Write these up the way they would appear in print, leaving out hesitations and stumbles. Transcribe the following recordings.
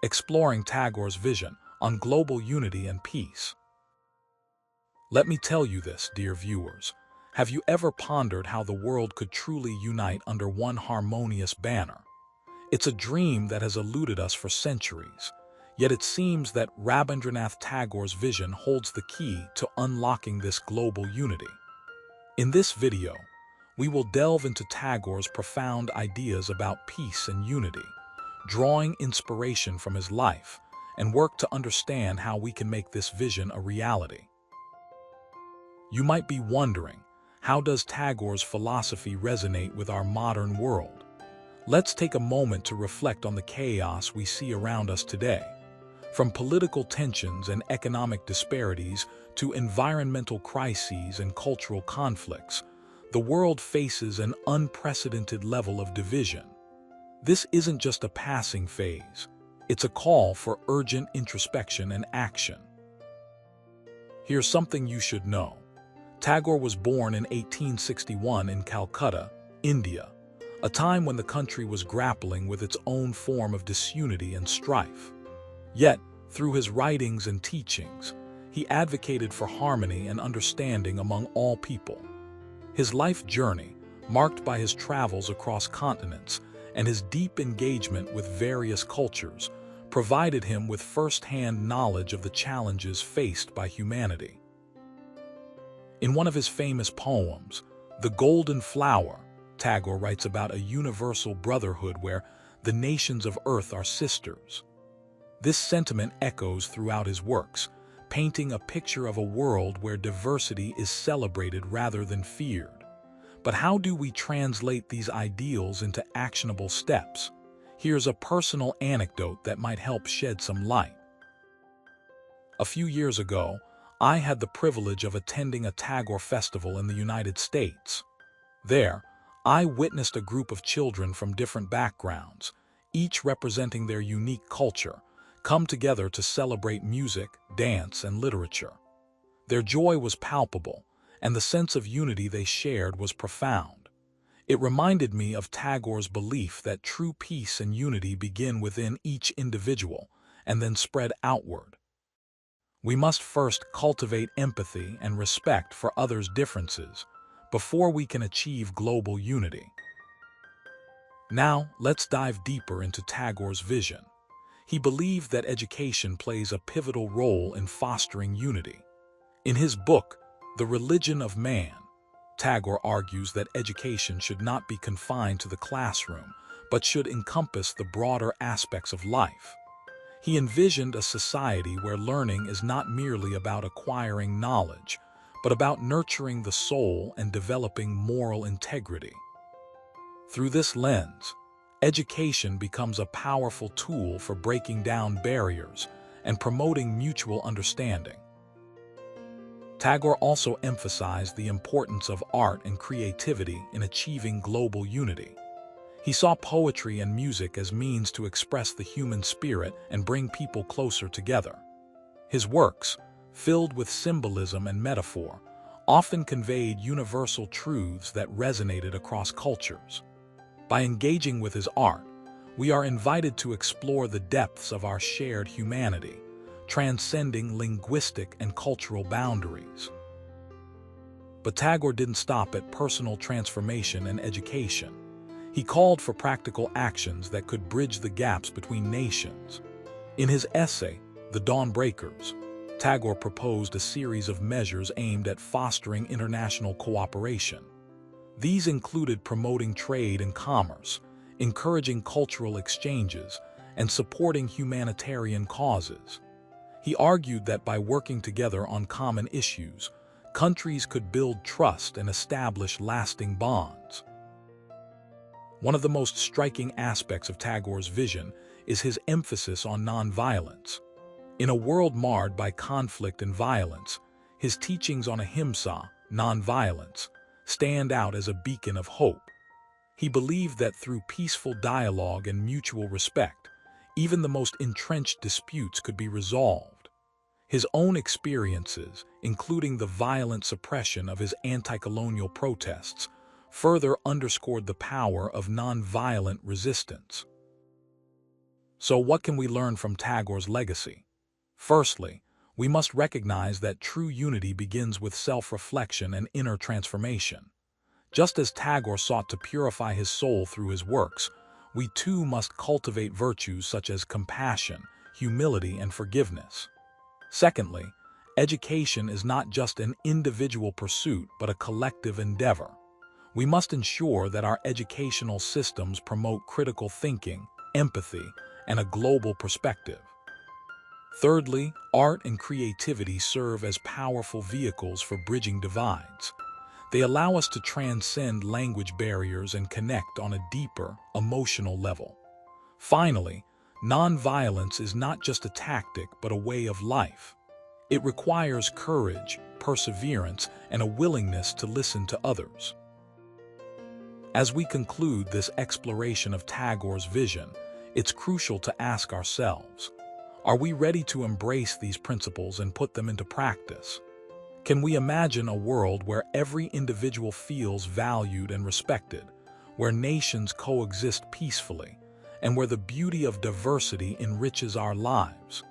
exploring Tagore's vision on global unity and peace. Let me tell you this, dear viewers. Have you ever pondered how the world could truly unite under one harmonious banner? It's a dream that has eluded us for centuries, yet it seems that Rabindranath Tagore's vision holds the key to unlocking this global unity. In this video, we will delve into Tagore's profound ideas about peace and unity, drawing inspiration from his life, and work to understand how we can make this vision a reality. You might be wondering, how does Tagore's philosophy resonate with our modern world? Let's take a moment to reflect on the chaos we see around us today. From political tensions and economic disparities to environmental crises and cultural conflicts, the world faces an unprecedented level of division. This isn't just a passing phase. It's a call for urgent introspection and action. Here's something you should know. Tagore was born in 1861 in Calcutta, India, a time when the country was grappling with its own form of disunity and strife. Yet, through his writings and teachings, he advocated for harmony and understanding among all people. His life journey, marked by his travels across continents and his deep engagement with various cultures, provided him with first-hand knowledge of the challenges faced by humanity. In one of his famous poems, The Golden Flower, Tagore writes about a universal brotherhood where the nations of earth are sisters. This sentiment echoes throughout his works, painting a picture of a world where diversity is celebrated rather than feared. But how do we translate these ideals into actionable steps? Here's a personal anecdote that might help shed some light. A few years ago, I had the privilege of attending a Tagore festival in the United States. There, I witnessed a group of children from different backgrounds, each representing their unique culture, come together to celebrate music, dance, and literature. Their joy was palpable, and the sense of unity they shared was profound. It reminded me of Tagore's belief that true peace and unity begin within each individual and then spread outward. We must first cultivate empathy and respect for others' differences before we can achieve global unity. Now, let's dive deeper into Tagore's vision. He believed that education plays a pivotal role in fostering unity. In his book, The Religion of Man, Tagore argues that education should not be confined to the classroom, but should encompass the broader aspects of life. He envisioned a society where learning is not merely about acquiring knowledge, but about nurturing the soul and developing moral integrity. Through this lens, education becomes a powerful tool for breaking down barriers and promoting mutual understanding. Tagore also emphasized the importance of art and creativity in achieving global unity. He saw poetry and music as means to express the human spirit and bring people closer together. His works, filled with symbolism and metaphor, often conveyed universal truths that resonated across cultures. By engaging with his art, we are invited to explore the depths of our shared humanity, transcending linguistic and cultural boundaries. But Tagore didn't stop at personal transformation and education. He called for practical actions that could bridge the gaps between nations. In his essay, The Dawnbreakers, Tagore proposed a series of measures aimed at fostering international cooperation. These included promoting trade and commerce, encouraging cultural exchanges, and supporting humanitarian causes. He argued that by working together on common issues, countries could build trust and establish lasting bonds. One of the most striking aspects of Tagore's vision is his emphasis on nonviolence. In a world marred by conflict and violence, his teachings on ahimsa, nonviolence, stand out as a beacon of hope. He believed that through peaceful dialogue and mutual respect, even the most entrenched disputes could be resolved. His own experiences, including the violent suppression of his anti-colonial protests, further underscored the power of nonviolent resistance. So what can we learn from Tagore's legacy? Firstly, we must recognize that true unity begins with self-reflection and inner transformation. Just as Tagore sought to purify his soul through his works, we too must cultivate virtues such as compassion, humility, and forgiveness. Secondly, education is not just an individual pursuit but a collective endeavor. We must ensure that our educational systems promote critical thinking, empathy, and a global perspective. Thirdly, art and creativity serve as powerful vehicles for bridging divides. They allow us to transcend language barriers and connect on a deeper, emotional level. Finally, nonviolence is not just a tactic but a way of life. It requires courage, perseverance, and a willingness to listen to others. As we conclude this exploration of Tagore's vision, it's crucial to ask ourselves, are we ready to embrace these principles and put them into practice? Can we imagine a world where every individual feels valued and respected, where nations coexist peacefully, and where the beauty of diversity enriches our lives?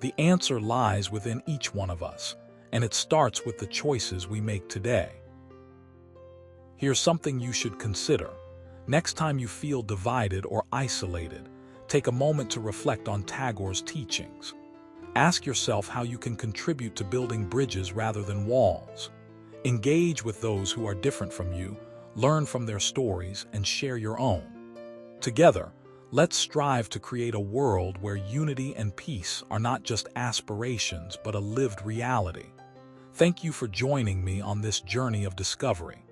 The answer lies within each one of us, and it starts with the choices we make today. Here's something you should consider. Next time you feel divided or isolated, take a moment to reflect on Tagore's teachings. Ask yourself how you can contribute to building bridges rather than walls. Engage with those who are different from you, learn from their stories, and share your own. Together, let's strive to create a world where unity and peace are not just aspirations but a lived reality. Thank you for joining me on this journey of discovery.